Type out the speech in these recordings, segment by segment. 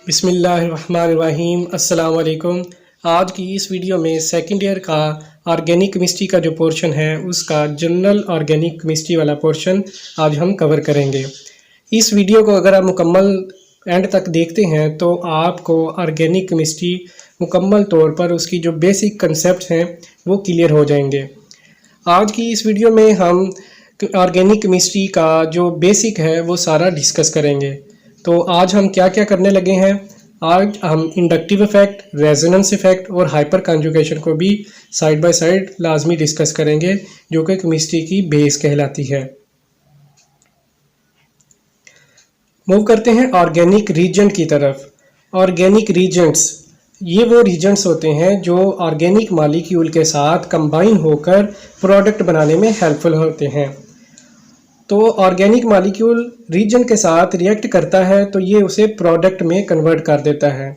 बिस्मिल्लाहिर्रहमानिर्रहीम अस्सलाम वालेकुम। आज की इस वीडियो में सेकंड ईयर का ऑर्गेनिक केमिस्ट्री का जो पोर्शन है उसका जनरल ऑर्गेनिक केमिस्ट्री वाला पोर्शन आज हम कवर करेंगे। इस वीडियो को अगर आप मुकम्मल एंड तक देखते हैं तो आपको ऑर्गेनिक केमिस्ट्री मुकम्मल तौर पर उसकी जो बेसिक कंसेप्ट हैं वो क्लियर हो जाएंगे। आज की इस वीडियो में हम ऑर्गेनिक केमिस्ट्री का जो बेसिक है वो सारा डिस्कस करेंगे। तो आज हम क्या क्या करने लगे हैं, आज हम इंडक्टिव इफेक्ट, रेजोनेंस इफेक्ट और हाइपर कॉन्जुगेशन को भी साइड बाय साइड लाजमी डिस्कस करेंगे, जो कि केमिस्ट्री की बेस कहलाती है। मूव करते हैं ऑर्गेनिक रीजेंट की तरफ। ऑर्गेनिक रीजेंट्स ये वो रीजेंट्स होते हैं जो ऑर्गेनिक मॉलिक्यूल के साथ कंबाइन होकर प्रोडक्ट बनाने में हेल्पफुल होते हैं। तो ऑर्गेनिक मॉलिक्यूल रीजेंट के साथ रिएक्ट करता है तो ये उसे प्रोडक्ट में कन्वर्ट कर देता है।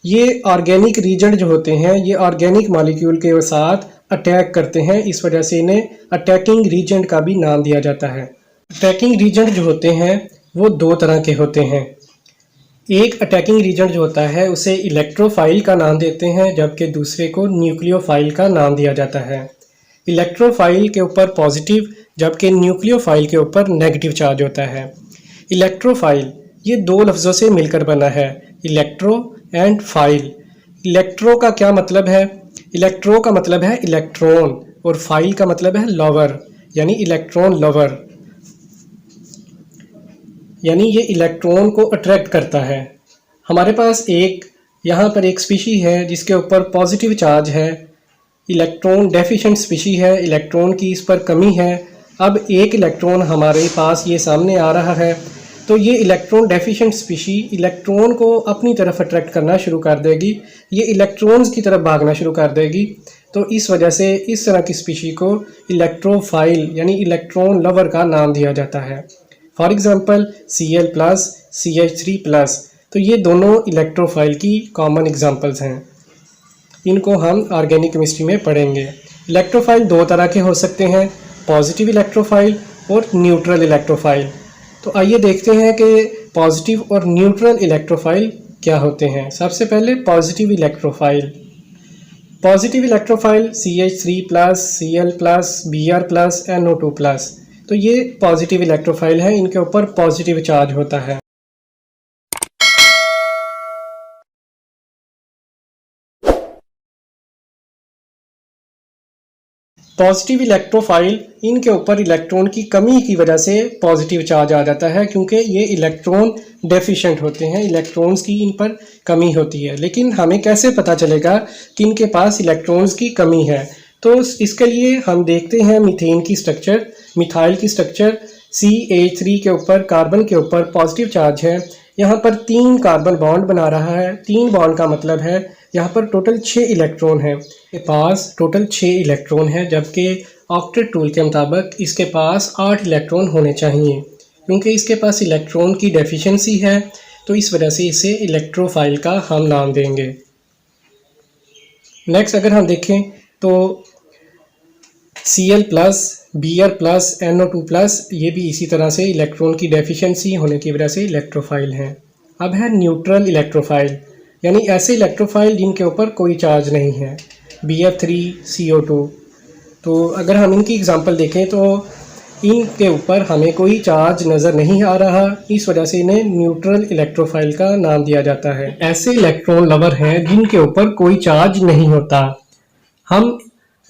ये ऑर्गेनिक रीजेंट जो होते हैं ये ऑर्गेनिक मॉलिक्यूल के साथ अटैक करते हैं, इस वजह से इन्हें अटैकिंग रीजेंट का भी नाम दिया जाता है। अटैकिंग रीजेंट जो होते हैं वो दो तरह के होते हैं। एक अटैकिंग रीजेंट जो होता है उसे इलेक्ट्रोफाइल का नाम देते हैं, जबकि दूसरे को न्यूक्लियोफाइल का नाम दिया जाता है। इलेक्ट्रोफाइल के ऊपर पॉजिटिव जबकि न्यूक्लियोफाइल के ऊपर नेगेटिव चार्ज होता है। इलेक्ट्रोफाइल ये दो लफ्ज़ों से मिलकर बना है, इलेक्ट्रो एंड फाइल। इलेक्ट्रो का क्या मतलब है? इलेक्ट्रो का मतलब है इलेक्ट्रॉन और फाइल का मतलब है लवर, यानी इलेक्ट्रॉन लवर, यानी ये इलेक्ट्रॉन को अट्रैक्ट करता है। हमारे पास यहाँ पर एक स्पीशी है जिसके ऊपर पॉजिटिव चार्ज है, इलेक्ट्रॉन डेफिशिएंट स्पीशी है, इलेक्ट्रॉन की इस पर कमी है। अब एक इलेक्ट्रॉन हमारे पास ये सामने आ रहा है तो ये इलेक्ट्रॉन डेफिशिएंट स्पीशी इलेक्ट्रॉन को अपनी तरफ अट्रैक्ट करना शुरू कर देगी, ये इलेक्ट्रॉन्स की तरफ भागना शुरू कर देगी। तो इस वजह से इस तरह की स्पीशी को इलेक्ट्रोफाइल यानी इलेक्ट्रॉन लवर का नाम दिया जाता है। फॉर एग्ज़ाम्पल Cl+, CH3+, तो ये दोनों इलेक्ट्रोफाइल की कॉमन एग्जांपल्स हैं। इनको हम ऑर्गेनिक केमिस्ट्री में पढ़ेंगे। इलेक्ट्रोफाइल दो तरह के हो सकते हैं, पॉजिटिव इलेक्ट्रोफाइल और न्यूट्रल इलेक्ट्रोफाइल। तो आइए देखते हैं कि पॉजिटिव और न्यूट्रल इलेक्ट्रोफाइल क्या होते हैं। सबसे पहले positive electrophile. Positive electrophile CH3+, Cl+, Br+, NO2+, तो ये पॉजिटिव इलेक्ट्रोफाइल है, इनके ऊपर पॉजिटिव चार्ज होता है। पॉजिटिव इलेक्ट्रोफाइल इनके ऊपर इलेक्ट्रॉन की कमी की वजह से पॉजिटिव चार्ज आ जाता है, क्योंकि ये इलेक्ट्रॉन डेफिशिएंट होते हैं, इलेक्ट्रॉन्स की इन पर कमी होती है। लेकिन हमें कैसे पता चलेगा कि इनके पास इलेक्ट्रॉन्स की कमी है? तो इसके लिए हम देखते हैं मीथेन की स्ट्रक्चर, मिथाइल की स्ट्रक्चर। CH3 के ऊपर कार्बन के ऊपर पॉजिटिव चार्ज है, यहाँ पर 3 कार्बन बॉन्ड बना रहा है। 3 बॉन्ड का मतलब है यहाँ पर टोटल 6 इलेक्ट्रॉन है, के पास टोटल 6 इलेक्ट्रॉन है, जबकि ऑक्टेट रूल के मुताबिक इसके पास 8 इलेक्ट्रॉन होने चाहिए। क्योंकि इसके पास इलेक्ट्रॉन की डेफिशिएंसी है तो इस वजह से इसे इलेक्ट्रोफाइल का हम नाम देंगे। नेक्स्ट अगर हम देखें तो Cl+, Br+, NO2+, ये भी इसी तरह से इलेक्ट्रॉन की डेफिशिएंसी होने की वजह से इलेक्ट्रोफाइल हैं। अब है न्यूट्रल इलेक्ट्रोफाइल, यानी ऐसे इलेक्ट्रोफाइल जिनके ऊपर कोई चार्ज नहीं है, Br3, CO2। तो अगर हम इनकी एग्जांपल देखें तो इनके ऊपर हमें कोई चार्ज नज़र नहीं आ रहा, इस वजह से इन्हें न्यूट्रल इलेक्ट्रोफाइल का नाम दिया जाता है। ऐसे इलेक्ट्रॉन लवर हैं जिनके ऊपर कोई चार्ज नहीं होता। हम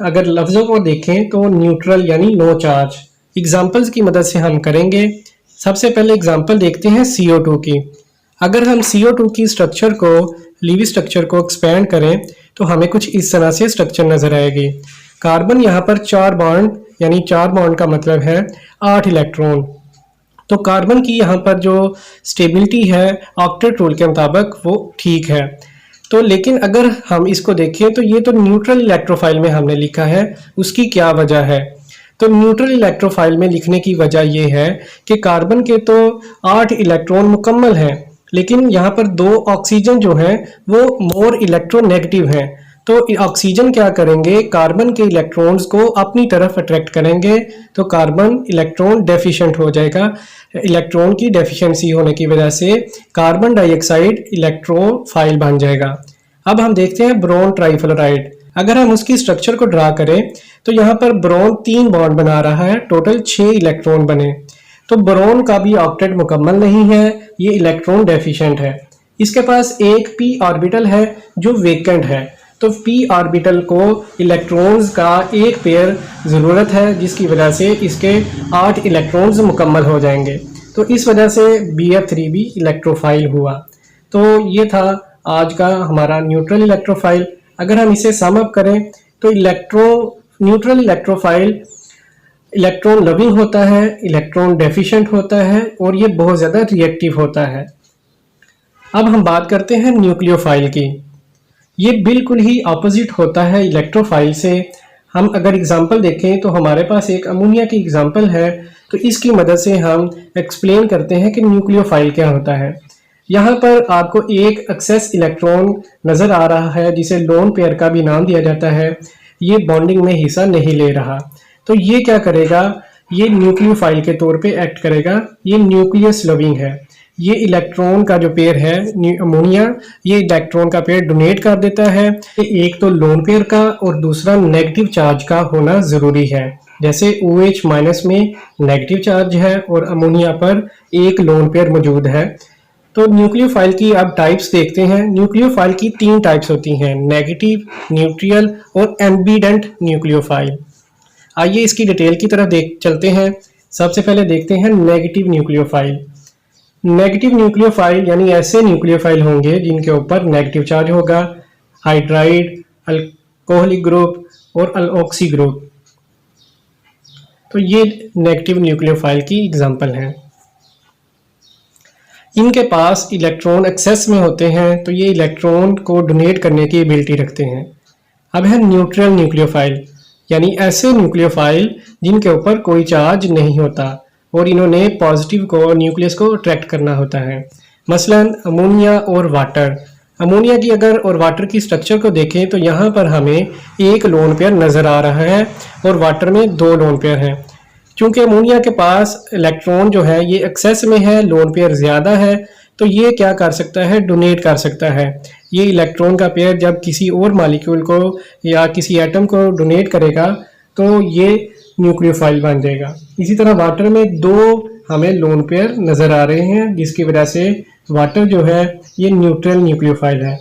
अगर लफ्ज़ों को देखें तो न्यूट्रल यानी नो चार्ज। एग्जांपल्स की मदद से हम करेंगे। सबसे पहले एग्जांपल देखते हैं CO2 की। अगर हम CO2 की स्ट्रक्चर को, लीवी स्ट्रक्चर को एक्सपेंड करें तो हमें कुछ इस तरह से स्ट्रक्चर नज़र आएगी। कार्बन यहाँ पर 4 बॉन्ड, यानी 4 बॉन्ड का मतलब है 8 इलेक्ट्रॉन। तो कार्बन की यहाँ पर जो स्टेबिलिटी है ऑक्टेट रूल के मुताबिक वो ठीक है। तो लेकिन अगर हम इसको देखें तो ये तो न्यूट्रल इलेक्ट्रोफाइल में हमने लिखा है, उसकी क्या वजह है? तो न्यूट्रल इलेक्ट्रोफाइल में लिखने की वजह ये है कि कार्बन के तो 8 इलेक्ट्रॉन मुकम्मल हैं, लेकिन यहाँ पर 2 ऑक्सीजन जो हैं वो मोर इलेक्ट्रोनेगेटिव हैं। तो ऑक्सीजन क्या करेंगे, कार्बन के इलेक्ट्रॉन्स को अपनी तरफ अट्रैक्ट करेंगे, तो कार्बन इलेक्ट्रॉन डेफिशिएंट हो जाएगा। इलेक्ट्रॉन की डेफिशिएंसी होने की वजह से कार्बन डाइऑक्साइड इलेक्ट्रोफाइल बन जाएगा। अब हम देखते हैं बोरोन ट्राइफ्लोराइड। अगर हम उसकी स्ट्रक्चर को ड्रा करें तो यहाँ पर बोरोन 3 बॉन्ड बना रहा है, टोटल 6 इलेक्ट्रॉन बने। तो बोरोन का भी ऑक्टेट मुकम्मल नहीं है, ये इलेक्ट्रॉन डेफिशिएंट है। इसके पास एक p ऑर्बिटल है जो वेकेंट है, तो p ऑर्बिटल को इलेक्ट्रॉन्स का एक पेयर ज़रूरत है, जिसकी वजह से इसके 8 इलेक्ट्रॉन्स मुकम्मल हो जाएंगे। तो इस वजह से Bf3 भी इलेक्ट्रोफाइल हुआ। तो ये था आज का हमारा न्यूट्रल इलेक्ट्रोफाइल। अगर हम इसे सम अप करें तो न्यूट्रल इलेक्ट्रोफाइल इलेक्ट्रॉन लविंग होता है, इलेक्ट्रॉन डेफिशिएंट होता है और ये बहुत ज़्यादा रिएक्टिव होता है। अब हम बात करते हैं न्यूक्लियोफाइल की। ये बिल्कुल ही ऑपोजिट होता है इलेक्ट्रोफाइल से। हम अगर एग्जांपल देखें तो हमारे पास एक अमोनिया की एग्जांपल है, तो इसकी मदद से हम एक्सप्लेन करते हैं कि न्यूक्लियोफाइल क्या होता है। यहाँ पर आपको एक एक्सेस इलेक्ट्रॉन नज़र आ रहा है जिसे लोन पेयर का भी नाम दिया जाता है। ये बॉन्डिंग में हिस्सा नहीं ले रहा, तो ये क्या करेगा, ये न्यूक्लियोफाइल के तौर पे एक्ट करेगा। ये न्यूक्लियस लविंग है। ये इलेक्ट्रॉन का जो पेयर है अमोनिया, ये इलेक्ट्रॉन का पेयर डोनेट कर देता है। एक तो लोन पेयर का और दूसरा नेगेटिव चार्ज का होना ज़रूरी है। जैसे OH माइनस में नेगेटिव चार्ज है और अमोनिया पर एक लोन पेयर मौजूद है। तो न्यूक्लियोफाइल की अब टाइप्स देखते हैं। न्यूक्लियोफाइल की 3 टाइप्स होती हैं, नेगेटिव, न्यूट्रल और एम्बिडेंट न्यूक्लियोफाइल। आइए इसकी डिटेल की तरफ चलते हैं। सबसे पहले देखते हैं नेगेटिव न्यूक्लियोफाइल। नेगेटिव न्यूक्लियोफाइल यानी ऐसे न्यूक्लियोफाइल होंगे जिनके ऊपर नेगेटिव चार्ज होगा, हाइड्राइड, अल्कोहलिक ग्रुप और अल्ऑक्सी ग्रुप। तो ये नेगेटिव न्यूक्लियोफाइल की एग्जांपल हैं। इनके पास इलेक्ट्रॉन एक्सेस में होते हैं, तो ये इलेक्ट्रॉन को डोनेट करने की एबिलिटी रखते हैं। अब है न्यूट्रल न्यूक्लियोफाइल, यानी ऐसे न्यूक्लियोफाइल जिनके ऊपर कोई चार्ज नहीं होता और इन्होंने पॉजिटिव को न्यूक्लियस को अट्रैक्ट करना होता है। मसलन अमोनिया और वाटर। अमोनिया की अगर और वाटर की स्ट्रक्चर को देखें तो यहाँ पर हमें एक लोन पेयर नज़र आ रहा है और वाटर में 2 लोन पेयर हैं। क्योंकि अमोनिया के पास इलेक्ट्रॉन जो है ये एक्सेस में है, लोन पेयर ज़्यादा है, तो ये क्या कर सकता है, डोनेट कर सकता है। ये इलेक्ट्रॉन का पेयर जब किसी और मॉलिक्यूल को या किसी एटम को डोनेट करेगा तो ये न्यूक्लियोफाइल बन जाएगा। इसी तरह वाटर में 2 हमें लोन पेयर नज़र आ रहे हैं, जिसकी वजह से वाटर जो है ये न्यूट्रल न्यूक्लियोफाइल है।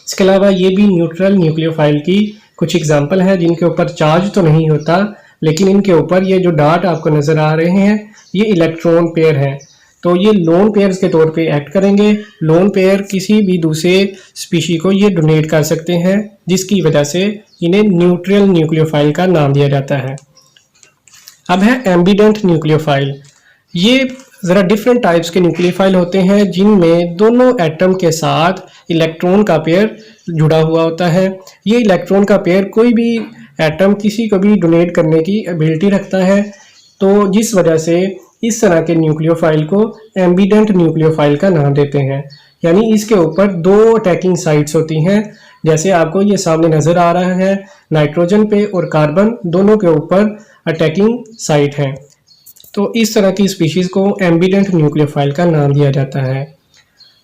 इसके अलावा ये भी न्यूट्रल न्यूक्लियोफाइल की कुछ एग्जांपल हैं जिनके ऊपर चार्ज तो नहीं होता, लेकिन इनके ऊपर ये जो डार्ट आपको नज़र आ रहे हैं ये इलेक्ट्रॉन पेयर हैं। तो ये लोन पेयर्स के तौर पे एक्ट करेंगे। लोन पेयर किसी भी दूसरे स्पीशी को ये डोनेट कर सकते हैं, जिसकी वजह से इन्हें न्यूट्रल न्यूक्लियोफाइल का नाम दिया जाता है। अब है एम्बिडेंट न्यूक्लियोफाइल। ये ज़रा डिफरेंट टाइप्स के न्यूक्लियोफाइल होते हैं जिनमें दोनों एटम के साथ इलेक्ट्रॉन का पेयर जुड़ा हुआ होता है। ये इलेक्ट्रॉन का पेयर कोई भी एटम किसी को भी डोनेट करने की एबिलिटी रखता है, तो जिस वजह से इस तरह के न्यूक्लियोफाइल को एम्बिडेंट न्यूक्लियोफाइल का नाम देते हैं। यानी इसके ऊपर 2 अटैकिंग साइट्स होती हैं, जैसे आपको ये सामने नज़र आ रहा है, नाइट्रोजन पे और कार्बन दोनों के ऊपर अटैकिंग साइट है। तो इस तरह की स्पीशीज़ को एम्बिडेंट न्यूक्लियोफाइल का नाम दिया जाता है।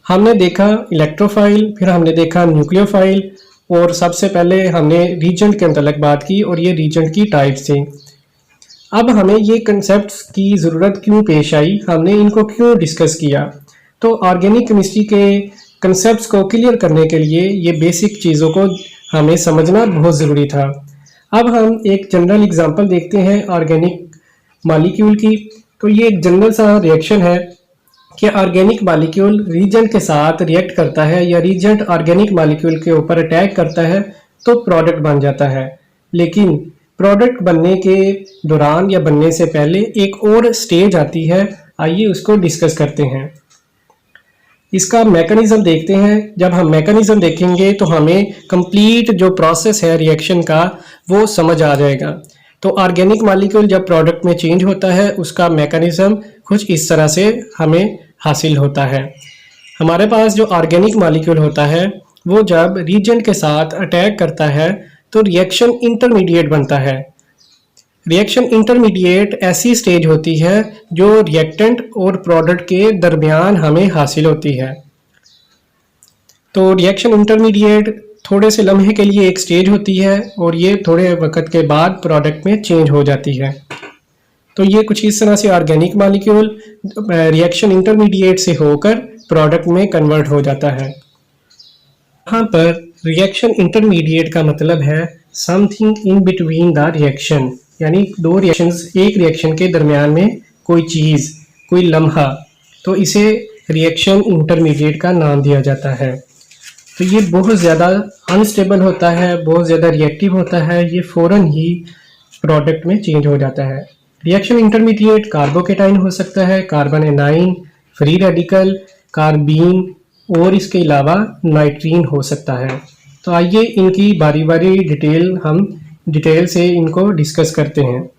हमने देखा इलेक्ट्रोफाइल, फिर हमने देखा न्यूक्लियोफाइल और सबसे पहले हमने रीजेंट के अंतर्गत बात की और ये रीजेंट की टाइप्स थी। अब हमें ये कंसेप्ट्स की ज़रूरत क्यों पेश आई, हमने इनको क्यों डिस्कस किया, तो ऑर्गेनिक केमिस्ट्री के कंसेप्ट्स को क्लियर करने के लिए ये बेसिक चीज़ों को हमें समझना बहुत ज़रूरी था। अब हम एक जनरल एग्जांपल देखते हैं ऑर्गेनिक मॉलिक्यूल की। तो ये एक जनरल सा रिएक्शन है कि ऑर्गेनिक मॉलिक्यूल रीजेंट के साथ रिएक्ट करता है या रीजेंट ऑर्गेनिक मॉलिक्यूल के ऊपर अटैक करता है तो प्रोडक्ट बन जाता है। लेकिन प्रोडक्ट बनने के दौरान या बनने से पहले एक और स्टेज आती है, आइए उसको डिस्कस करते हैं। इसका मैकेनिज्म देखते हैं। जब हम मैकेनिज्म देखेंगे तो हमें कंप्लीट जो प्रोसेस है रिएक्शन का वो समझ आ जाएगा। तो ऑर्गेनिक मॉलिक्यूल जब प्रोडक्ट में चेंज होता है उसका मैकेनिज्म कुछ इस तरह से हमें हासिल होता है। हमारे पास जो ऑर्गेनिक मॉलिक्यूल होता है वो जब रिएजेंट के साथ अटैक करता है तो रिएक्शन इंटरमीडिएट बनता है। रिएक्शन इंटरमीडिएट ऐसी स्टेज होती है जो रिएक्टेंट और प्रोडक्ट के दरमियान हमें हासिल होती है। तो रिएक्शन इंटरमीडिएट थोड़े से लम्हे के लिए एक स्टेज होती है और ये थोड़े वक्त के बाद प्रोडक्ट में चेंज हो जाती है। तो ये कुछ इस तरह से ऑर्गेनिक मॉलिक्यूल रिएक्शन इंटरमीडिएट से होकर प्रोडक्ट में कन्वर्ट हो जाता है। यहाँ पर रिएक्शन इंटरमीडिएट का मतलब है something in between the reaction, यानी दो रिएक्शंस, एक रिएक्शन के दरमियान में कोई चीज़, कोई लम्हा, तो इसे रिएक्शन इंटरमीडिएट का नाम दिया जाता है। तो ये बहुत ज़्यादा अनस्टेबल होता है, बहुत ज़्यादा रिएक्टिव होता है, ये फ़ौरन ही प्रोडक्ट में चेंज हो जाता है। रिएक्शन इंटरमीडिएट कार्बोकेटाइन हो सकता है, carbon A9, free radical, carbene और इसके अलावा नाइट्रीन हो सकता है। तो आइए इनकी बारी बारी डिटेल से इनको डिस्कस करते हैं।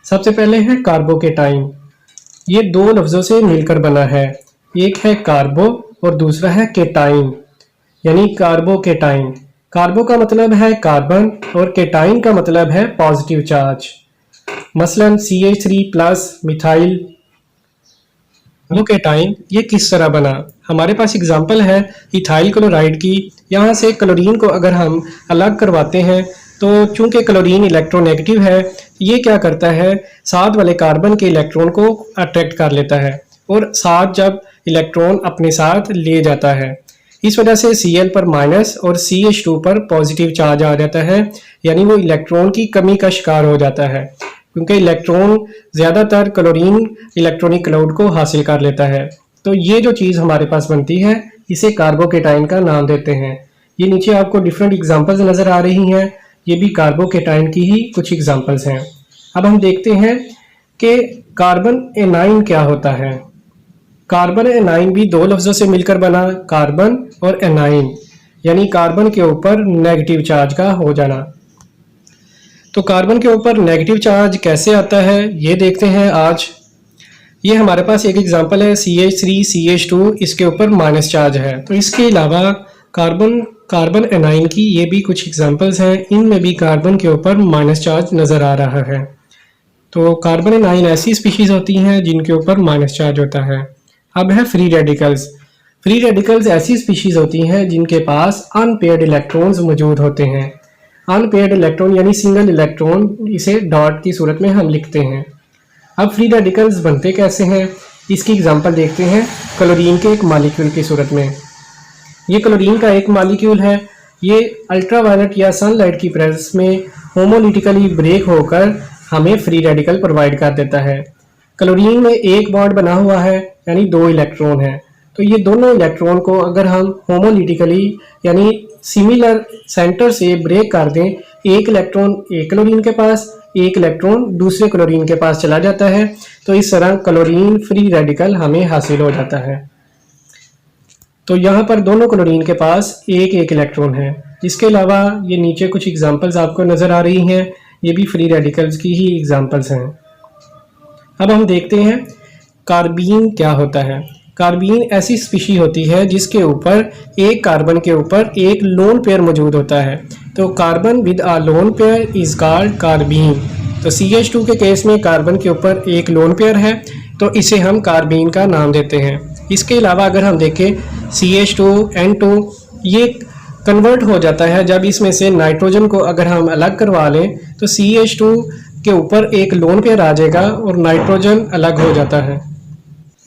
सबसे पहले है कार्बोकेटाइन। ये दो लफ्ज़ों से मिलकर बना है, एक है कार्बो और दूसरा है केटाइन, यानी कार्बोकेटाइन। कार्बो का मतलब है कार्बन और केटाइन का मतलब है पॉजिटिव चार्ज। मसलन CH3+ मिथाइल कार्बोकेटाइन ये किस तरह बना? हमारे पास एग्जांपल है इथाइल क्लोराइड की। यहाँ से क्लोरीन को अगर हम अलग करवाते हैं तो चूंकि क्लोरीन इलेक्ट्रोनेगेटिव है, ये क्या करता है, साथ वाले कार्बन के इलेक्ट्रॉन को अट्रैक्ट कर लेता है और साथ जब इलेक्ट्रॉन अपने साथ ले जाता है, इस वजह से Cl पर माइनस और CH2 पर पॉजिटिव चार्ज आ जाता है, यानी वो इलेक्ट्रॉन की कमी का शिकार हो जाता है, क्योंकि इलेक्ट्रॉन ज़्यादातर क्लोरीन इलेक्ट्रॉनिक क्लाउड को हासिल कर लेता है। तो ये जो चीज़ हमारे पास बनती है इसे कार्बोकेटाइन का नाम देते हैं। ये नीचे आपको डिफरेंट एग्जांपल्स नज़र आ रही हैं, ये भी कार्बोकेटाइन की ही कुछ एग्जांपल्स हैं। अब हम देखते हैं कि कार्बन एनाइन क्या होता है। कार्बन एनाइन भी दो लफ्ज़ों से मिलकर बना, कार्बन और एनाइन, यानी कार्बन के ऊपर नेगेटिव चार्ज का हो जाना। तो कार्बन के ऊपर नेगेटिव चार्ज कैसे आता है ये देखते हैं आज। ये हमारे पास एक एग्जांपल है CH3 CH2, इसके ऊपर माइनस चार्ज है। तो इसके अलावा कार्बन एनाइन की ये भी कुछ एग्जांपल्स हैं, इनमें भी कार्बन के ऊपर माइनस चार्ज नज़र आ रहा है। तो कार्बन एनाइन ऐसी स्पीशीज़ होती हैं जिनके ऊपर माइनस चार्ज होता है। अब है फ्री रेडिकल्स। फ्री रेडिकल्स ऐसी स्पीशीज़ होती हैं जिनके पास अनपेयर्ड इलेक्ट्रॉन्स मौजूद होते हैं। अनपेयर्ड इलेक्ट्रॉन यानी सिंगल इलेक्ट्रॉन, इसे डॉट की सूरत में हम लिखते हैं। अब फ्री रेडिकल्स बनते कैसे हैं इसकी एग्जांपल देखते हैं क्लोरीन के एक मॉलिक्यूल की सूरत में। ये क्लोरीन का एक मॉलिक्यूल है, ये अल्ट्रावायलेट या सनलाइट की प्रेजेंस में होमोलिटिकली ब्रेक होकर हमें फ्री रेडिकल प्रोवाइड कर देता है। क्लोरीन में एक बॉन्ड बना हुआ है, यानी दो इलेक्ट्रॉन है। तो ये दोनों इलेक्ट्रॉन को अगर हम होमोलिटिकली यानी सिमिलर सेंटर से ब्रेक कर दें, एक इलेक्ट्रॉन एक क्लोरीन के पास, एक इलेक्ट्रॉन दूसरे क्लोरीन के पास चला जाता है। तो इस तरह क्लोरीन फ्री रेडिकल हमें हासिल हो जाता है। तो यहाँ पर दोनों क्लोरीन के पास एक एक इलेक्ट्रॉन है। इसके अलावा ये नीचे कुछ एग्जांपल्स आपको नज़र आ रही हैं, ये भी फ्री रेडिकल्स की ही एग्जांपल्स हैं। अब हम देखते हैं कार्बीन क्या होता है। कार्बीन ऐसी स्पीशी होती है जिसके ऊपर एक कार्बन के ऊपर एक लोन पेयर मौजूद होता है। तो carbon with a lone pair is called carbene. तो CH2 के केस में कार्बन के ऊपर एक लोन पेयर है, तो इसे हम कार्बीन का नाम देते हैं। इसके अलावा अगर हम देखें CH2N2, ये कन्वर्ट हो जाता है जब इसमें से नाइट्रोजन को अगर हम अलग करवा लें तो CH2 के ऊपर एक लोन पेयर आ जाएगा और नाइट्रोजन अलग हो जाता है।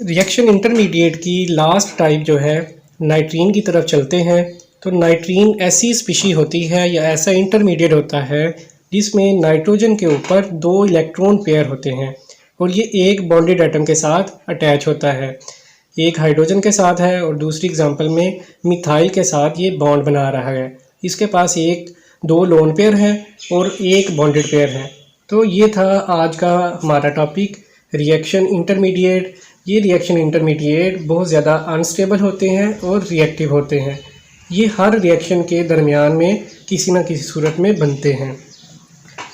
रिएक्शन इंटरमीडिएट की लास्ट टाइप जो है नाइट्रीन की तरफ चलते हैं। तो नाइट्रीन ऐसी स्पीशी होती है या ऐसा इंटरमीडिएट होता है जिसमें नाइट्रोजन के ऊपर दो इलेक्ट्रॉन पेयर होते हैं और ये एक बॉन्डेड एटम के साथ अटैच होता है। एक हाइड्रोजन के साथ है और दूसरी एग्जांपल में मिथाइल के साथ ये बॉन्ड बना रहा है। इसके पास दो लोन पेयर है और एक बॉन्डेड पेयर है। तो ये था आज का हमारा टॉपिक रिएक्शन इंटरमीडिएट। ये रिएक्शन इंटरमीडिएट बहुत ज़्यादा अनस्टेबल होते हैं और रिएक्टिव होते हैं। ये हर रिएक्शन के दरमियान में किसी न किसी सूरत में बनते हैं।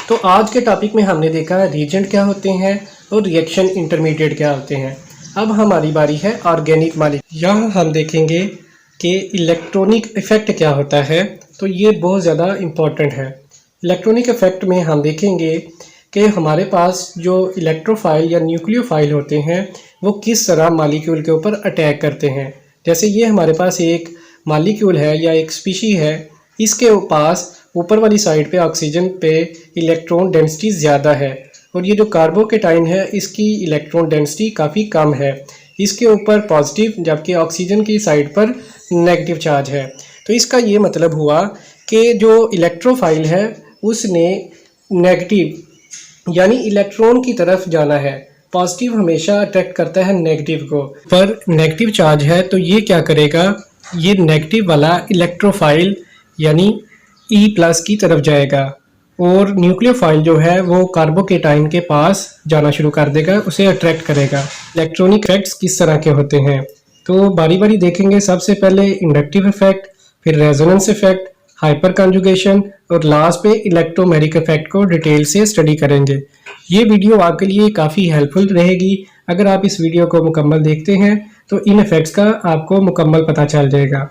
तो आज के टॉपिक में हमने देखा रिएजेंट क्या होते हैं और रिएक्शन इंटरमीडिएट क्या होते हैं। अब हमारी बारी है ऑर्गेनिक मॉलिक्यूल। यहाँ हम देखेंगे कि इलेक्ट्रॉनिक इफ़ेक्ट क्या होता है, तो ये बहुत ज़्यादा इम्पॉर्टेंट है। इलेक्ट्रॉनिक इफ़ेक्ट में हम देखेंगे कि हमारे पास जो इलेक्ट्रोफाइल या न्यूक्लियोफाइल होते हैं वो किस तरह मालिक्यूल के ऊपर अटैक करते हैं। जैसे ये हमारे पास एक मालिक्यूल है या एक स्पीशी है, इसके पास ऊपर वाली साइड पे ऑक्सीजन पे इलेक्ट्रॉन डेंसिटी ज़्यादा है और ये जो कार्बोकेटाइन है इसकी इलेक्ट्रॉन डेंसिटी काफ़ी कम है। इसके ऊपर पॉजिटिव जबकि ऑक्सीजन की साइड पर नेगेटिव चार्ज है। तो इसका ये मतलब हुआ कि जो इलेक्ट्रोफाइल है उसने नेगेटिव यानी इलेक्ट्रॉन की तरफ जाना है। पॉजिटिव हमेशा अट्रैक्ट करता है नेगेटिव को, पर नेगेटिव चार्ज है तो ये क्या करेगा, ये नेगेटिव वाला इलेक्ट्रोफाइल यानी E+ की तरफ जाएगा और न्यूक्लियोफाइल जो है वो कार्बोकेटाइन के पास जाना शुरू कर देगा, उसे अट्रैक्ट करेगा। इलेक्ट्रॉनिक इफेक्ट्स किस तरह के होते हैं तो बारी बारी देखेंगे। सबसे पहले इंडक्टिव इफेक्ट, फिर रेजोनेंस इफेक्ट, हाइपर कंजुगेशन और लास्ट पे इलेक्ट्रोमेरिक इफेक्ट को डिटेल से स्टडी करेंगे। ये वीडियो आपके लिए काफ़ी हेल्पफुल रहेगी। अगर आप इस वीडियो को मुकम्मल देखते हैं तो इन इफेक्ट्स का आपको मुकम्मल पता चल जाएगा।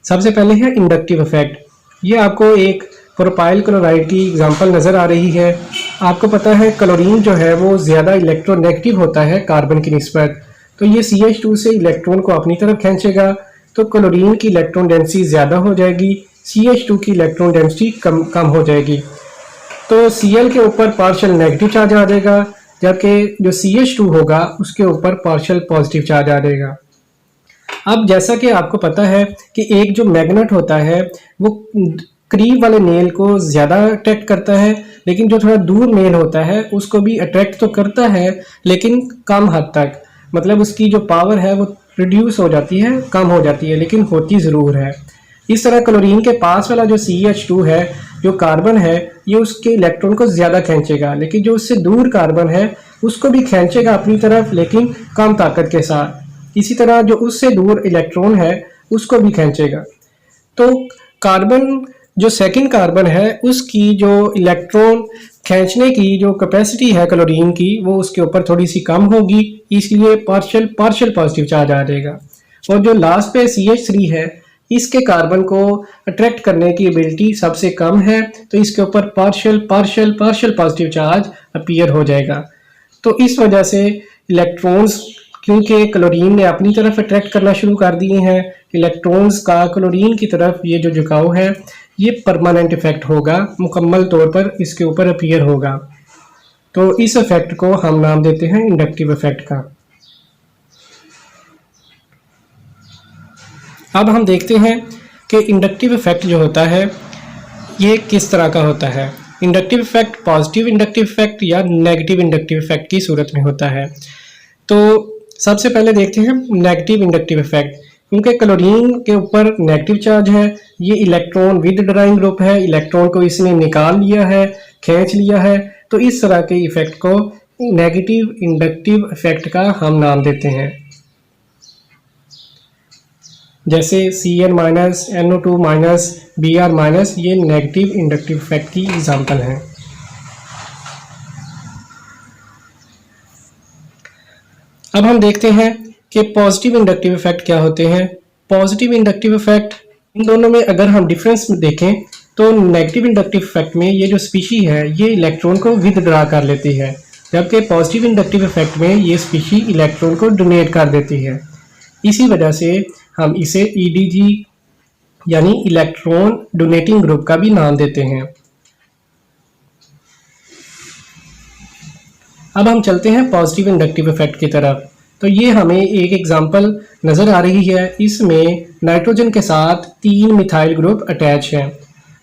सबसे पहले है इंडक्टिव इफेक्ट। ये आपको एक प्रोपाइल क्लोराइड की एग्जांपल नज़र आ रही है। आपको पता है क्लोरीन जो है वो ज़्यादा इलेक्ट्रोनेगेटिव होता है कार्बन की निस्बत, तो ये CH2 से इलेक्ट्रॉन को अपनी तरफ खींचेगा तो क्लोरीन की इलेक्ट्रॉन डेंसिटी ज़्यादा हो जाएगी, CH2 की इलेक्ट्रॉन डेंसिटी कम हो जाएगी। तो Cl के ऊपर पार्शियल नेगेटिव चार्ज आ जाएगा जबकि जो CH2 होगा उसके ऊपर पार्शियल पॉजिटिव चार्ज आ जाएगा। अब जैसा कि आपको पता है कि एक जो मैग्नेट होता है वो करीब वाले नेल को ज़्यादा अट्रैक्ट करता है, लेकिन जो थोड़ा दूर नेल होता है उसको भी अट्रैक्ट तो करता है लेकिन कम हद तक, मतलब उसकी जो पावर है वो रिड्यूस हो जाती है, कम हो जाती है, लेकिन होती ज़रूर है। इस तरह क्लोरीन के पास वाला जो CH2 है, जो कार्बन है, ये उसके इलेक्ट्रॉन को ज़्यादा खींचेगा, लेकिन जो उससे दूर कार्बन है उसको भी खींचेगा अपनी तरफ लेकिन कम ताकत के साथ। इसी तरह जो उससे दूर इलेक्ट्रॉन है उसको भी खींचेगा। तो कार्बन जो सेकंड कार्बन है उसकी जो इलेक्ट्रॉन खींचने की जो कैपेसिटी है क्लोरीन की वो उसके ऊपर थोड़ी सी कम होगी, इसलिए पार्शियल पॉजिटिव चार्ज आ जाएगा। और जो लास्ट पे CH3 है इसके कार्बन को अट्रैक्ट करने की एबिलिटी सबसे कम है, तो इसके ऊपर पार्शियल पॉजिटिव चार्ज अपीयर हो जाएगा। तो इस वजह से इलेक्ट्रॉन्स, क्योंकि क्लोरीन ने अपनी तरफ अट्रैक्ट करना शुरू कर दिए हैं, इलेक्ट्रॉन्स का क्लोरीन की तरफ ये जो झुकाव है ये परमानेंट इफेक्ट होगा, मुकम्मल तौर पर इसके ऊपर अपीयर होगा। तो इस इफेक्ट को हम नाम देते हैं इंडक्टिव इफेक्ट का। अब हम देखते हैं कि इंडक्टिव इफेक्ट जो होता है ये किस तरह का होता है। Inductive effect positive inductive effect या नेगेटिव इंडक्टिव इफेक्ट की सूरत में होता है। तो सबसे पहले देखते हैं नेगेटिव इंडक्टिव इफेक्ट। क्योंकि क्लोरीन के ऊपर नेगेटिव चार्ज है, ये इलेक्ट्रॉन विद ड्राइंग ग्रुप है, इलेक्ट्रॉन को इसने निकाल लिया है, खींच लिया है, तो इस तरह के इफेक्ट को नेगेटिव इंडक्टिव इफेक्ट का हम नाम देते हैं। जैसे Cn-, NO2-, Br-, ये नेगेटिव इंडक्टिव इफेक्ट की एग्जांपल हैं। अब हम देखते हैं कि पॉजिटिव इंडक्टिव इफेक्ट क्या होते हैं। पॉजिटिव इंडक्टिव इफेक्ट, इन दोनों में अगर हम डिफरेंस देखें तो नेगेटिव इंडक्टिव इफेक्ट में ये जो स्पीशी है ये इलेक्ट्रॉन को विदड्रा कर लेती है, जबकि पॉजिटिव इंडक्टिव इफेक्ट में ये स्पीशी इलेक्ट्रॉन को डोनेट कर देती है। इसी वजह से हम इसे EDG यानी इलेक्ट्रॉन डोनेटिंग ग्रुप का भी नाम देते हैं। अब हम चलते हैं पॉजिटिव इंडक्टिव इफेक्ट की तरफ। तो ये हमें एक एग्जांपल नज़र आ रही है, इसमें नाइट्रोजन के साथ 3 मिथाइल ग्रुप अटैच हैं।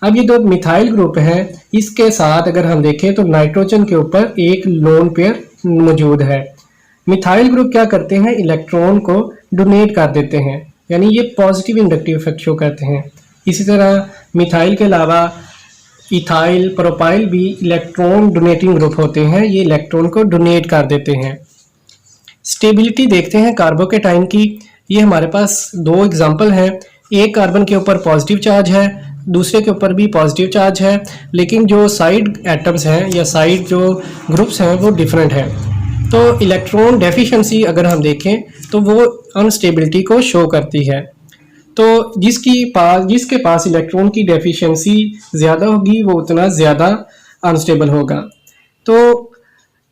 अब ये 2 मिथाइल ग्रुप हैं, इसके साथ अगर हम देखें तो नाइट्रोजन के ऊपर एक लोन पेयर मौजूद है। मिथाइल ग्रुप क्या करते हैं, इलेक्ट्रॉन को डोनेट कर देते हैं, यानी ये पॉजिटिव इंडक्टिव इफेक्ट शो करते हैं। इसी तरह मिथाइल के अलावा इथाइल, प्रोपाइल भी इलेक्ट्रॉन डोनेटिंग ग्रुप होते हैं, ये इलेक्ट्रॉन को डोनेट कर देते हैं। स्टेबिलिटी देखते हैं कार्बोकेटाइन की। ये हमारे पास 2 एग्जाम्पल हैं। एक कार्बन के ऊपर पॉजिटिव चार्ज है, दूसरे के ऊपर भी पॉजिटिव चार्ज है, लेकिन जो साइड एटम्स हैं या साइड जो ग्रुप्स हैं वो डिफरेंट हैं। तो इलेक्ट्रॉन डेफिशिएंसी अगर हम देखें तो वो अनस्टेबिलिटी को शो करती है। तो जिसके पास इलेक्ट्रॉन की डेफिशिएंसी ज़्यादा होगी वो उतना ज़्यादा अनस्टेबल होगा। तो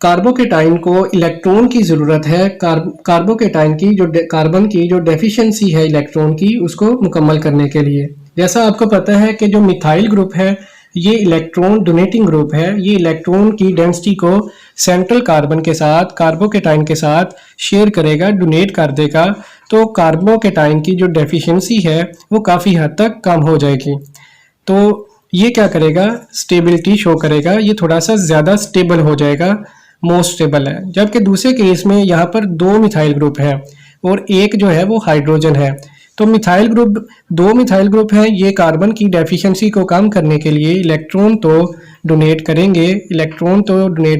कार्बोकेटाइन को इलेक्ट्रॉन की ज़रूरत है, कार्बोकेटाइन की कार्बन की जो डेफिशिएंसी है इलेक्ट्रॉन की, उसको मुकम्मल करने के लिए। जैसा आपको पता है कि जो मिथाइल ग्रुप है ये इलेक्ट्रॉन डोनेटिंग ग्रुप है, ये इलेक्ट्रॉन की डेंसिटी को सेंट्रल कार्बन के साथ, कार्बोकेटाइन के साथ शेयर करेगा, डोनेट कर देगा। तो कार्बोकेटाइन की जो डेफिशिएंसी है वो काफ़ी हद तक कम हो जाएगी। तो ये क्या करेगा, स्टेबिलिटी शो करेगा, ये थोड़ा सा ज़्यादा स्टेबल हो जाएगा, मोस्ट स्टेबल है। जबकि दूसरे केस में यहाँ पर 2 मिथाइल ग्रुप है और एक जो है वो हाइड्रोजन है। तो दो मिथाइल ग्रुप हैं, ये कार्बन की डेफिशिएंसी को कम करने के लिए इलेक्ट्रॉन तो डोनेट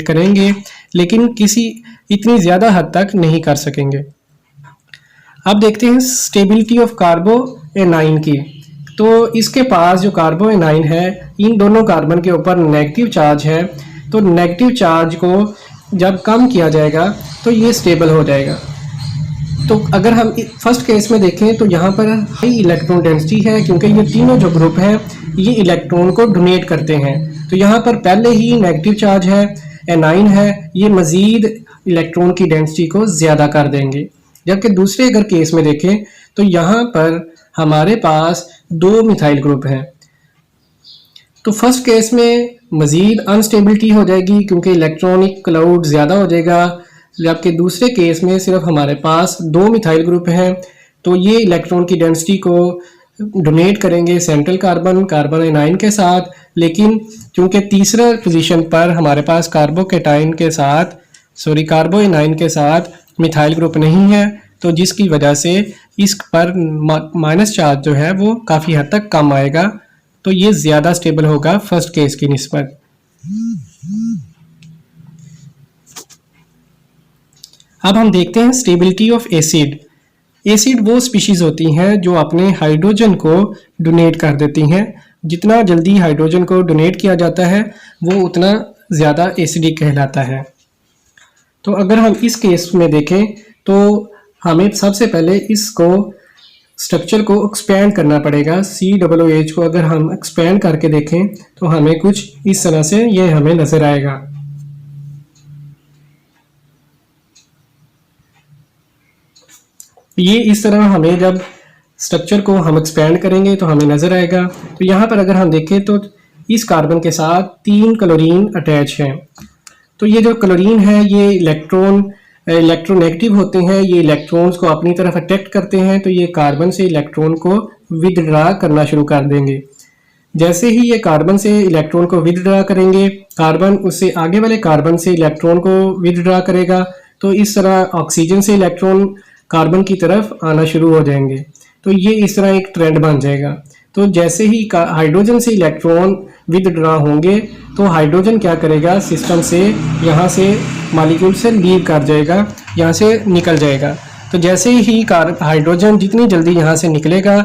करेंगे लेकिन किसी इतनी ज़्यादा हद तक नहीं कर सकेंगे। अब देखते हैं स्टेबिलिटी ऑफ कार्बो एनाइन की। तो इसके पास जो कार्बो एनाइन है, इन दोनों कार्बन के ऊपर नेगेटिव चार्ज है। तो नेगेटिव चार्ज को जब कम किया जाएगा तो ये स्टेबल हो जाएगा। तो अगर हम फर्स्ट केस में देखें तो यहाँ पर हाई इलेक्ट्रॉन डेंसिटी है, क्योंकि ये तीनों जो ग्रुप हैं ये इलेक्ट्रॉन को डोनेट करते हैं। तो यहाँ पर पहले ही नेगेटिव चार्ज है, एनाइन है, ये मज़ीद इलेक्ट्रॉन की डेंसिटी को ज़्यादा कर देंगे। जबकि दूसरे अगर केस में देखें तो यहाँ पर हमारे पास 2 मिथाइल ग्रुप हैं। तो फर्स्ट केस में मज़ीद अनस्टेबिलिटी हो जाएगी क्योंकि इलेक्ट्रॉनिक क्लाउड ज़्यादा हो जाएगा। जबकि दूसरे केस में सिर्फ हमारे पास 2 मिथाइल ग्रुप हैं, तो ये इलेक्ट्रॉन की डेंसिटी को डोनेट करेंगे सेंट्रल कार्बन एनाइन के साथ। लेकिन चूंकि तीसरा पोजीशन पर हमारे पास कार्बो एनाइन के साथ मिथाइल ग्रुप नहीं है, तो जिसकी वजह से इस पर माइनस चार्ज जो है वो काफ़ी हद तक कम आएगा। तो ये ज़्यादा स्टेबल होगा फर्स्ट केस की निस्बत। अब हम देखते हैं स्टेबिलिटी ऑफ एसिड। एसिड वो स्पीशीज होती हैं जो अपने हाइड्रोजन को डोनेट कर देती हैं। जितना जल्दी हाइड्रोजन को डोनेट किया जाता है वो उतना ज़्यादा एसिडिक कहलाता है। तो अगर हम इस केस में देखें तो हमें सबसे पहले इसको स्ट्रक्चर को एक्सपेंड करना पड़ेगा। COOH को अगर हम एक्सपेंड करके देखें तो हमें कुछ इस तरह से ये हमें नज़र आएगा। ये इस तरह हमें जब स्ट्रक्चर को हम एक्सपेंड करेंगे तो हमें नज़र आएगा। तो यहाँ पर अगर हम देखें तो इस कार्बन के साथ 3 क्लोरीन अटैच हैं। तो ये जो क्लोरीन है ये इलेक्ट्रोनेगेटिव होते हैं, ये इलेक्ट्रॉन्स को अपनी तरफ अट्रैक्ट करते हैं। तो ये कार्बन से इलेक्ट्रॉन को विदड्रा करना शुरू कर देंगे। जैसे ही ये कार्बन से इलेक्ट्रॉन को विदड्रा करेंगे, कार्बन उससे आगे वाले कार्बन से इलेक्ट्रॉन को विदड्रा करेगा। तो इस तरह ऑक्सीजन से इलेक्ट्रॉन कार्बन की तरफ आना शुरू हो जाएंगे। तो ये इस तरह एक ट्रेंड बन जाएगा। तो जैसे ही हाइड्रोजन से इलेक्ट्रॉन विदड्रा होंगे तो हाइड्रोजन क्या करेगा, सिस्टम से यहाँ से मॉलिक्यूल से लीव कर जाएगा, यहाँ से निकल जाएगा। तो जैसे ही हाइड्रोजन जितनी जल्दी यहाँ से निकलेगा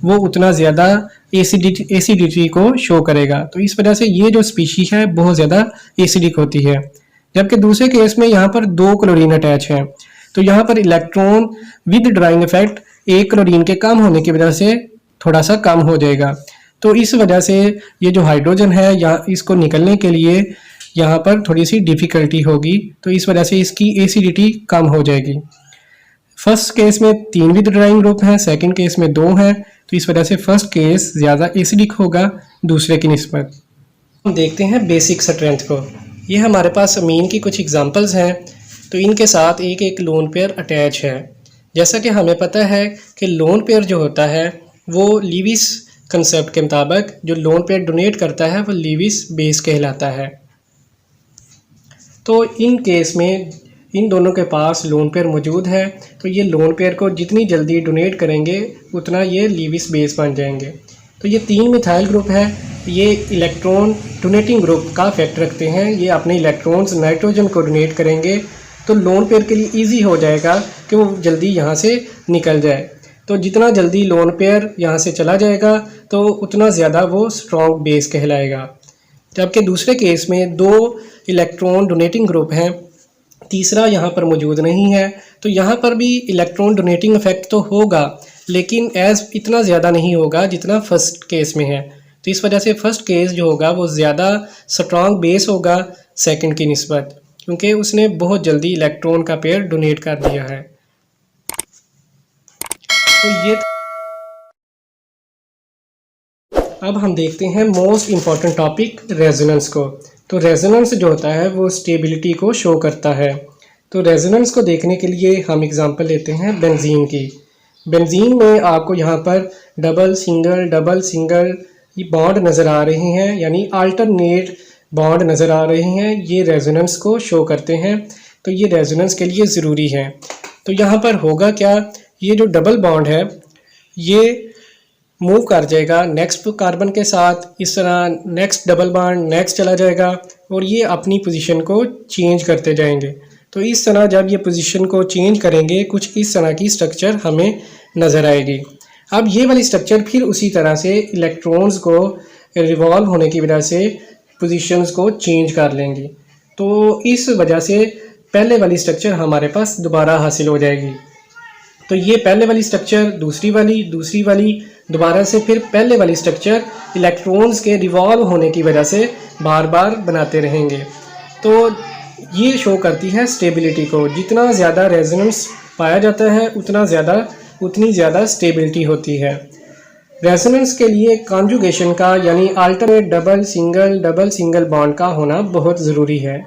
वो उतना ज़्यादा एसिडिटी को शो करेगा। तो इस वजह से ये जो स्पीशी है बहुत ज़्यादा एसिडिक होती है। जबकि दूसरे केस में यहाँ पर 2 क्लोरीन अटैच हैं। तो यहाँ पर electron with drying effect 1 chlorine के कम होने की वजह से थोड़ा सा कम हो जाएगा। तो इस वजह से ये जो हाइड्रोजन है या इसको निकलने के लिए यहाँ पर थोड़ी सी डिफ़िकल्टी होगी। तो इस वजह से इसकी एसिडिटी कम हो जाएगी। फर्स्ट केस में 3 विद ड्राइंग ग्रुप हैं, सेकंड केस में 2 हैं। तो इस वजह से फर्स्ट केस ज़्यादा एसिडिक होगा दूसरे की निस्बत। हम देखते हैं बेसिक स्ट्रेंथ को। ये हमारे पास अमीन की कुछ एग्जांपल्स हैं। तो इनके साथ एक एक लोन पेयर अटैच है। जैसा कि हमें पता है कि लोन पेयर जो होता है वो लीविस कंसेप्ट के मुताबिक जो लोन पेयर डोनेट करता है वो लीविस बेस कहलाता है। तो इन केस में इन दोनों के पास लोन पेयर मौजूद है। तो ये लोन पेयर को जितनी जल्दी डोनेट करेंगे उतना ये लीविस बेस बन जाएंगे। तो ये 3 मिथाइल ग्रुप है, ये इलेक्ट्रॉन डोनेटिंग ग्रुप का इफेक्ट रखते हैं। ये अपने इलेक्ट्रॉन्स नाइट्रोजन को डोनेट करेंगे तो लोन पेयर के लिए इजी हो जाएगा कि वो जल्दी यहाँ से निकल जाए। तो जितना जल्दी लोन पेयर यहाँ से चला जाएगा तो उतना ज़्यादा वो स्ट्रॉन्ग बेस कहलाएगा। जबकि दूसरे केस में 2 इलेक्ट्रॉन डोनेटिंग ग्रुप हैं, तीसरा यहाँ पर मौजूद नहीं है। तो यहाँ पर भी इलेक्ट्रॉन डोनेटिंग इफेक्ट तो होगा लेकिन एज इतना ज़्यादा नहीं होगा जितना फर्स्ट केस में है। तो इस वजह से फर्स्ट केस जो होगा वो ज़्यादा स्ट्रॉन्ग बेस होगा सेकंड की निस्बत, क्योंकि उसने बहुत जल्दी इलेक्ट्रॉन का पेयर डोनेट कर दिया है। तो ये अब हम देखते हैं मोस्ट इम्पॉर्टेंट टॉपिक रेजोनेंस को। तो रेजोनेंस जो होता है वो स्टेबिलिटी को शो करता है। तो रेजोनेंस को देखने के लिए हम एग्जांपल लेते हैं बेंजीन की। बेंजीन में आपको यहाँ पर डबल सिंगल ये बॉन्ड नज़र आ रहे हैं, यानी अल्टरनेट बॉन्ड नज़र आ रहे हैं। ये रेजोनेंस को शो करते हैं, तो ये रेजोनेंस के लिए ज़रूरी है। तो यहाँ पर होगा क्या, ये जो डबल बॉन्ड है ये मूव कर जाएगा नेक्स्ट कार्बन के साथ, इस तरह नेक्स्ट डबल बॉन्ड नेक्स्ट चला जाएगा और ये अपनी पोजीशन को चेंज करते जाएंगे। तो इस तरह जब ये पोजीशन को चेंज करेंगे कुछ इस तरह की स्ट्रक्चर हमें नज़र आएगी। अब ये वाली स्ट्रक्चर फिर उसी तरह से इलेक्ट्रॉन्स को रिवॉल्व होने की वजह से पोजीशंस को चेंज कर लेंगी। तो इस वजह से पहले वाली स्ट्रक्चर हमारे पास दोबारा हासिल हो जाएगी। तो ये पहले वाली स्ट्रक्चर दूसरी वाली दोबारा से फिर पहले वाली स्ट्रक्चर इलेक्ट्रॉन्स के रिवॉल्व होने की वजह से बार बार बनाते रहेंगे। तो ये शो करती है स्टेबिलिटी को। जितना ज़्यादा रेजोनेंस पाया जाता है उतनी ज़्यादा स्टेबिलिटी होती है। रेजोनेंस के लिए कॉन्जुगेशन का यानी अल्टरनेट डबल सिंगल बॉन्ड का होना बहुत ज़रूरी है।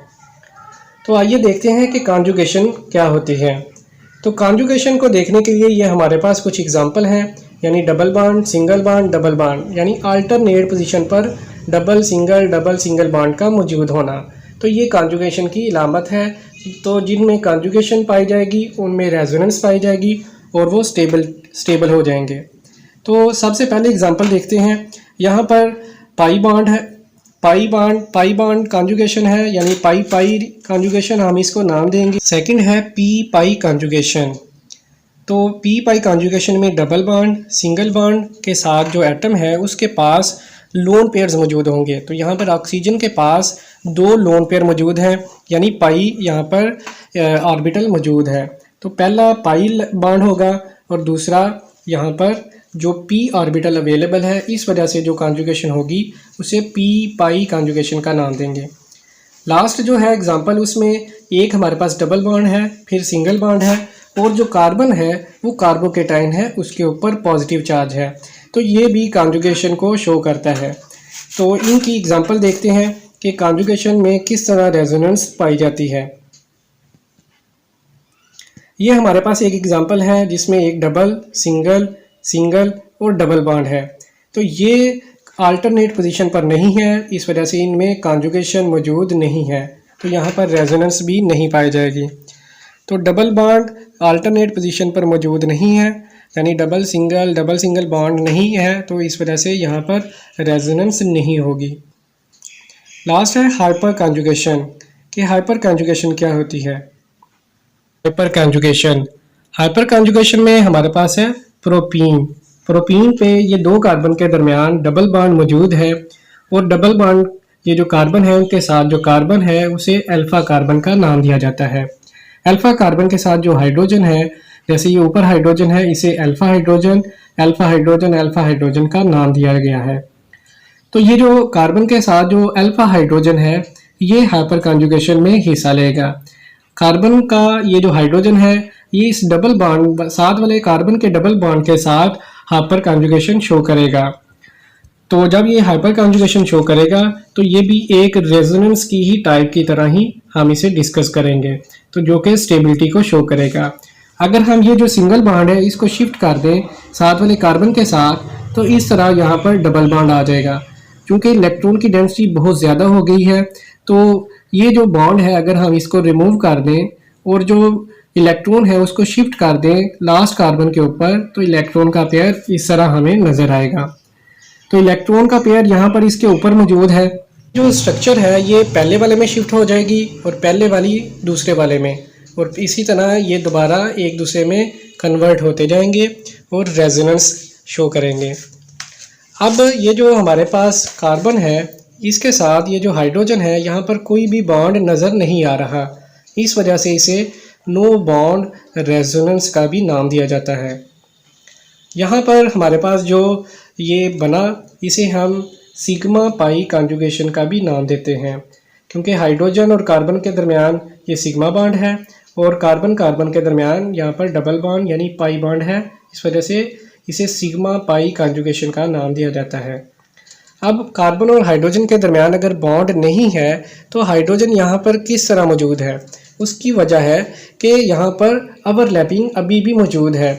तो आइए देखते हैं कि कॉन्जुगेशन क्या होती है। तो कॉन्जुगेशन को देखने के लिए ये हमारे पास कुछ एग्जांपल हैं, यानी डबल बॉन्ड डबल बॉन्ड, यानी अल्टरनेट पोजीशन पर डबल सिंगल बॉन्ड का मौजूद होना। तो ये कॉन्जुगेशन की इलामत है। तो जिनमें कॉन्जुगेशन पाई जाएगी उनमें रेजोनेंस पाई जाएगी और वो स्टेबल हो जाएंगे। तो सबसे पहले एग्जांपल देखते हैं। यहाँ पर पाई बॉन्ड है, पाई बॉन्ड कॉन्जुगेशन है, यानी पाई कॉन्जुगेशन हम इसको नाम देंगे। सेकंड है पी पाई कॉन्जुगेशन। तो पी पाई कॉन्जुगेशन में डबल बॉन्ड सिंगल बॉन्ड के साथ जो एटम है उसके पास लोन पेयर्स मौजूद होंगे। तो यहाँ पर ऑक्सीजन के पास 2 लोन पेयर मौजूद हैं, यानी पाई यहाँ पर ऑर्बिटल मौजूद है। तो पहला पाई बॉन्ड होगा और दूसरा यहाँ पर जो पी ऑर्बिटल अवेलेबल है, इस वजह से जो कॉन्जुगेशन होगी उसे पी पाई कॉन्जुगेशन का नाम देंगे। लास्ट जो है एग्जांपल, उसमें एक हमारे पास डबल बॉन्ड है, फिर सिंगल बॉन्ड है और जो कार्बन है वो कार्बोकेटाइन है, उसके ऊपर पॉजिटिव चार्ज है। तो ये भी कॉन्जुगेशन को शो करता है। तो इनकी एग्जांपल देखते हैं कि कॉन्जुगेशन में किस तरह रेजोनेंस पाई जाती है। ये हमारे पास एक एग्जांपल है जिसमें एक डबल सिंगल और डबल बॉन्ड है। तो ये अल्टरनेट पोजीशन पर नहीं है, इस वजह से इनमें कॉन्जुगेशन मौजूद नहीं है, तो यहाँ पर रेजोनेंस भी नहीं पाई जाएगी। तो डबल बॉन्ड अल्टरनेट पोजीशन पर मौजूद नहीं है, यानी डबल सिंगल बॉन्ड नहीं है, तो इस वजह से यहाँ पर रेजोनेंस नहीं होगी। लास्ट है हाइपर कॉन्जुगेशन। कि हाइपर कॉन्जुगेशन क्या होती है। हाइपर कॉन्जुगेशन में हमारे पास है प्रोपीन पे ये 2 कार्बन के दरमियान डबल बॉन्ड मौजूद है और डबल बॉन्ड ये जो कार्बन है उनके साथ जो कार्बन है उसे अल्फा कार्बन का नाम दिया जाता है। अल्फा कार्बन के साथ जो हाइड्रोजन है, जैसे ये ऊपर हाइड्रोजन है, इसे अल्फा हाइड्रोजन का नाम दिया गया है। तो ये जो कार्बन के साथ जो अल्फा हाइड्रोजन है ये हाइपर कॉन्जुगेशन में हिस्सा लेगा। कार्बन का ये जो हाइड्रोजन है ये इस डबल बॉन्ड साथ वाले कार्बन के डबल बॉन्ड के साथ हाइपर कॉन्जुगेशन शो करेगा। तो जब ये हाइपर कॉन्जुगेशन शो करेगा तो ये भी एक रेजोनेंस की ही टाइप की तरह ही हम इसे डिस्कस करेंगे, तो जो कि स्टेबिलिटी को शो करेगा। अगर हम ये जो सिंगल बॉन्ड है इसको शिफ्ट कर दें साथ वाले कार्बन के साथ, तो इस तरह यहाँ पर डबल बॉन्ड आ जाएगा। क्योंकि इलेक्ट्रॉन की डेंसिटी बहुत ज़्यादा हो गई है, तो ये जो बॉन्ड है अगर हम इसको रिमूव कर दें और जो इलेक्ट्रॉन है उसको शिफ्ट कर दें लास्ट कार्बन के ऊपर, तो इलेक्ट्रॉन का पेयर इस तरह हमें नज़र आएगा। तो इलेक्ट्रॉन का पेयर यहाँ पर इसके ऊपर मौजूद है। जो स्ट्रक्चर है ये पहले वाले में शिफ्ट हो जाएगी और पहले वाली दूसरे वाले में, और इसी तरह ये दोबारा एक दूसरे में कन्वर्ट होते जाएंगे और रेजोनेंस शो करेंगे। अब ये जो हमारे पास कार्बन है इसके साथ ये जो हाइड्रोजन है यहाँ पर कोई भी बॉन्ड नज़र नहीं आ रहा, इस वजह से इसे नो बॉन्ड रेजोनेंस का भी नाम दिया जाता है। यहाँ पर हमारे पास जो ये बना, इसे हम सिग्मा पाई कॉन्जुगेशन का भी नाम देते हैं, क्योंकि हाइड्रोजन और कार्बन के दरमियान ये सिग्मा बॉन्ड है और कार्बन कार्बन के दरमियान यहाँ पर डबल बॉन्ड यानी पाई बॉन्ड है। इस वजह से इसे सिग्मा पाई कॉन्जुगेशन का नाम दिया जाता है। अब कार्बन और हाइड्रोजन के दरमियान अगर बॉन्ड नहीं है तो हाइड्रोजन यहाँ पर किस तरह मौजूद है? उसकी वजह है कि यहाँ पर ओवरलैपिंग अभी भी मौजूद है।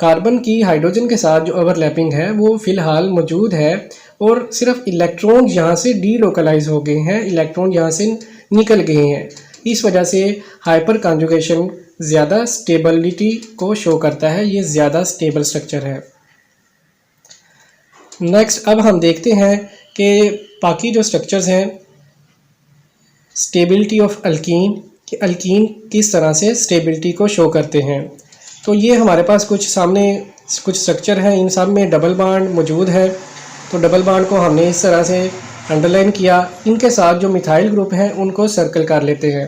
कार्बन की हाइड्रोजन के साथ जो ओवरलैपिंग है वो फ़िलहाल मौजूद है और सिर्फ इलेक्ट्रॉन यहाँ से डीलोकलाइज हो गए हैं, इलेक्ट्रॉन यहाँ से निकल गए हैं। इस वजह से हाइपर कॉन्जुगेशन ज़्यादा स्टेबिलिटी को शो करता है, ये ज़्यादा स्टेबल स्ट्रक्चर है। नेक्स्ट अब हम देखते हैं कि बाकी जो स्ट्रक्चर्स हैं, स्टेबिलिटी ऑफ अल्कीन, कि अल्कीन किस तरह से स्टेबिलिटी को शो करते हैं। तो ये हमारे पास कुछ सामने कुछ स्ट्रक्चर हैं, इन सब में डबल बॉन्ड मौजूद है। तो डबल बॉन्ड को हमने इस तरह से अंडरलाइन किया। इनके साथ जो मिथाइल ग्रुप हैं उनको सर्कल कर लेते हैं।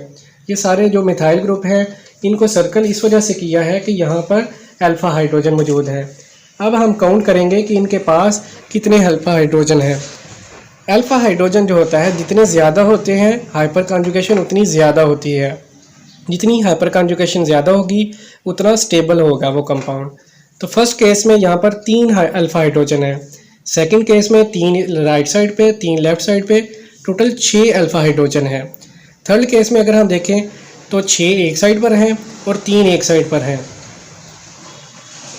ये सारे जो मिथाइल ग्रुप हैं इनको सर्कल इस वजह से किया है कि यहाँ पर अल्फ़ा हाइड्रोजन मौजूद है। अब हम काउंट करेंगे कि इनके पास कितने अल्फ़ा हाइड्रोजन हैं। अल्फ़ा हाइड्रोजन जो होता है, जितने ज़्यादा होते हैं हाइपर कॉन्जुगेशन उतनी ज़्यादा होती है। जितनी हाइपर कॉन्जुगेशन ज़्यादा होगी उतना स्टेबल होगा वो कंपाउंड। तो फर्स्ट केस में यहाँ पर 3 अल्फ़ा हाइड्रोजन है, सेकंड केस में 3 राइट साइड पे, 3 लेफ़्ट साइड पे, टोटल 6 अल्फ़ा हाइड्रोजन है। थर्ड केस में अगर हम देखें तो 6 एक साइड पर हैं और 3 एक साइड पर हैं,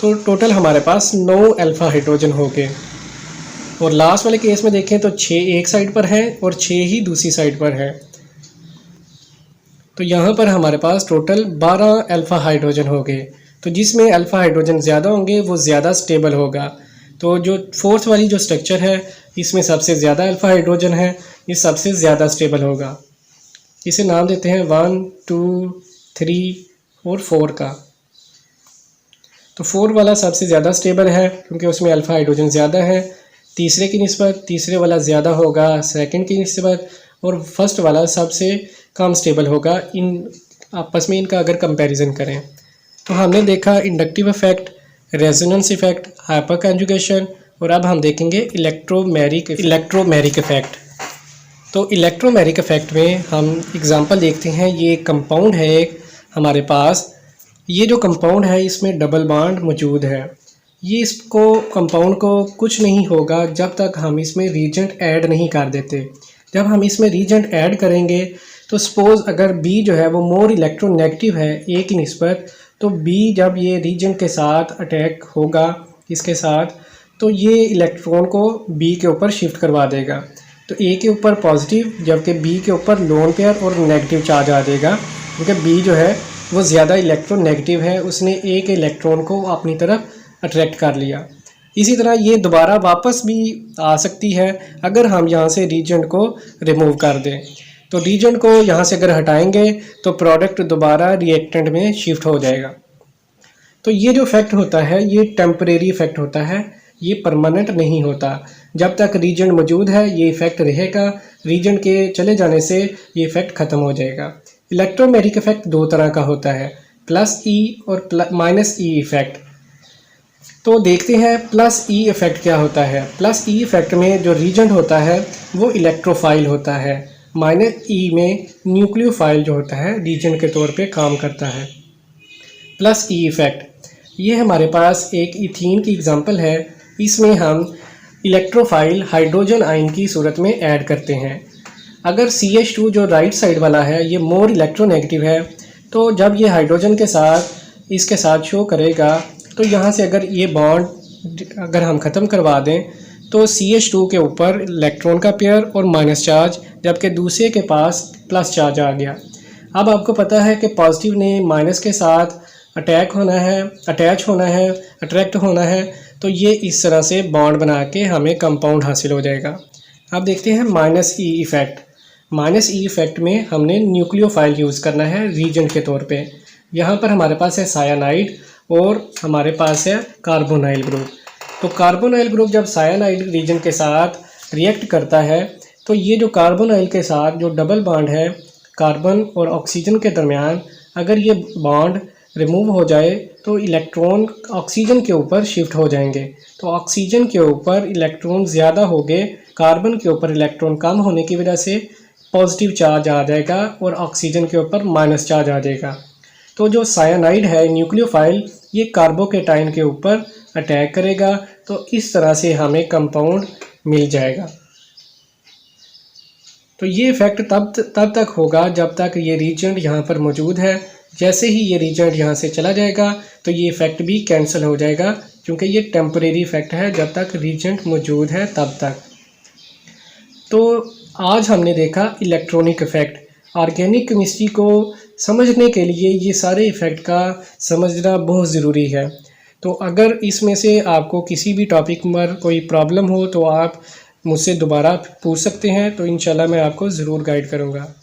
तो टोटल हमारे पास 9 अल्फ़ा हाइड्रोजन हो गए। और लास्ट वाले केस में देखें तो 6 एक साइड पर हैं और 6 ही दूसरी साइड पर हैं, तो यहाँ पर हमारे पास टोटल 12 अल्फ़ा हाइड्रोजन हो गए। तो जिसमें अल्फ़ा हाइड्रोजन ज़्यादा होंगे वो ज़्यादा स्टेबल होगा। तो जो फोर्थ वाली जो स्ट्रक्चर है इसमें सबसे ज़्यादा अल्फ़ा हाइड्रोजन है, ये सबसे ज़्यादा स्टेबल होगा। इसे नाम देते हैं 1, 2, 3 और 4 का। तो 4 वाला सबसे ज़्यादा स्टेबल है क्योंकि उसमें अल्फ़ा हाइड्रोजन ज़्यादा है। तीसरे की निस्बत तीसरे वाला ज़्यादा होगा सेकंड की निस्बत, और फर्स्ट वाला सबसे कम स्टेबल होगा इन आपस में इनका अगर कंपैरिजन करें। तो हमने देखा inductive effect, resonance effect, hyper conjugation, और अब हम देखेंगे इलेक्ट्रोमेरिक इफेक्ट। तो इलेक्ट्रोमेरिक इफेक्ट में हम एग्जांपल देखते हैं। ये कंपाउंड है एक हमारे पास, ये जो कंपाउंड है इसमें डबल बॉन्ड मौजूद है। ये इसको कंपाउंड को कुछ नहीं होगा जब तक हम इसमें रीजेंट ऐड नहीं कर देते। जब हम इसमें रीजेंट ऐड करेंगे तो सपोज़ अगर बी जो है वो मोर इलेक्ट्रोनेगेटिव है ए की निस्बत, तो बी जब ये रीजेंट के साथ अटैक होगा इसके साथ, तो ये इलेक्ट्रॉन को बी के ऊपर शिफ्ट करवा देगा। तो ए के ऊपर पॉजिटिव जबकि बी के ऊपर लोन पेयर और नेगेटिव चार्ज आ जाएगा, क्योंकि बी जो है वो ज़्यादा इलेक्ट्रोनेगेटिव है, उसने ए के इलेक्ट्रॉन को अपनी तरफ अट्रैक्ट कर लिया। इसी तरह ये दोबारा वापस भी आ सकती है अगर हम यहाँ से रीजेंट को रिमूव कर दें। तो रीजेंट को यहाँ से अगर हटाएंगे तो प्रोडक्ट दोबारा रिएक्टेंट में शिफ्ट हो जाएगा। तो ये जो इफेक्ट होता है ये टेम्परेरी इफेक्ट होता है, ये परमानेंट नहीं होता। जब तक रीजेंट मौजूद है ये इफेक्ट रहेगा, रीजेंट के चले जाने से ये इफेक्ट ख़त्म हो जाएगा। इलेक्ट्रोमेरिक इफेक्ट 2 तरह का होता है, प्लस ई और माइनस ई इफेक्ट। तो देखते हैं प्लस ई इफेक्ट क्या होता है। प्लस ई इफेक्ट में जो रीजेंट होता है वो इलेक्ट्रोफाइल होता है, माइनस ई में न्यूक्लियोफाइल जो होता है रीजेंट के तौर पे काम करता है। प्लस ई इफेक्ट, ये हमारे पास एक इथीन की एग्जांपल है। इसमें हम इलेक्ट्रोफाइल हाइड्रोजन आयन की सूरत में ऐड करते हैं। अगर CH2 जो राइट साइड वाला है ये मोर इलेक्ट्रोनेगेटिव है, तो जब ये हाइड्रोजन के साथ इसके साथ शो करेगा तो यहाँ से अगर ये बॉन्ड अगर हम ख़त्म करवा दें तो CH2 के ऊपर इलेक्ट्रॉन का पेयर और माइनस चार्ज, जबकि दूसरे के पास प्लस चार्ज आ गया। अब आपको पता है कि पॉजिटिव ने माइनस के साथ अटैच होना है, अट्रैक्ट होना है, तो ये इस तरह से बॉन्ड बना के हमें कंपाउंड हासिल हो जाएगा। अब देखते हैं minus E effect. Minus E effect में हमने न्यूक्लियोफाइल यूज़ करना है रीजेंट के तौर पे। यहाँ पर हमारे पास है सायानाइड और हमारे पास है कार्बोनाइल ग्रुप। तो कार्बोनाइल ग्रुप जब सायानाइड रीजन के साथ रिएक्ट करता है तो ये जो कार्बोनाइल के साथ जो डबल बॉन्ड है कार्बन और ऑक्सीजन के दरमियान, अगर ये बॉन्ड रिमूव हो जाए तो इलेक्ट्रॉन ऑक्सीजन के ऊपर शिफ्ट हो जाएंगे। तो ऑक्सीजन के ऊपर इलेक्ट्रॉन ज़्यादा हो गए, कार्बन के ऊपर इलेक्ट्रॉन कम होने की वजह से पॉजिटिव चार्ज आ जाएगा और ऑक्सीजन के ऊपर माइनस चार्ज आ जाएगा। तो जो साइनाइड है न्यूक्लियोफाइल, ये कार्बोकेटाइन के ऊपर अटैक करेगा, तो इस तरह से हमें कंपाउंड मिल जाएगा। तो ये इफ़ेक्ट तब तक होगा जब तक ये रीजेंट यहाँ पर मौजूद है। जैसे ही ये रीजेंट यहाँ से चला जाएगा तो ये इफ़ेक्ट भी कैंसिल हो जाएगा, क्योंकि ये टेम्परेरी इफ़ेक्ट है, जब तक रीजेंट मौजूद है तब तक। तो आज हमने देखा इलेक्ट्रॉनिक इफ़ेक्ट। ऑर्गेनिक केमिस्ट्री को समझने के लिए ये सारे इफ़ेक्ट का समझना बहुत ज़रूरी है। तो अगर इसमें से आपको किसी भी टॉपिक पर कोई प्रॉब्लम हो तो आप मुझसे दोबारा पूछ सकते हैं, तो इंशाल्लाह मैं आपको ज़रूर गाइड करूँगा।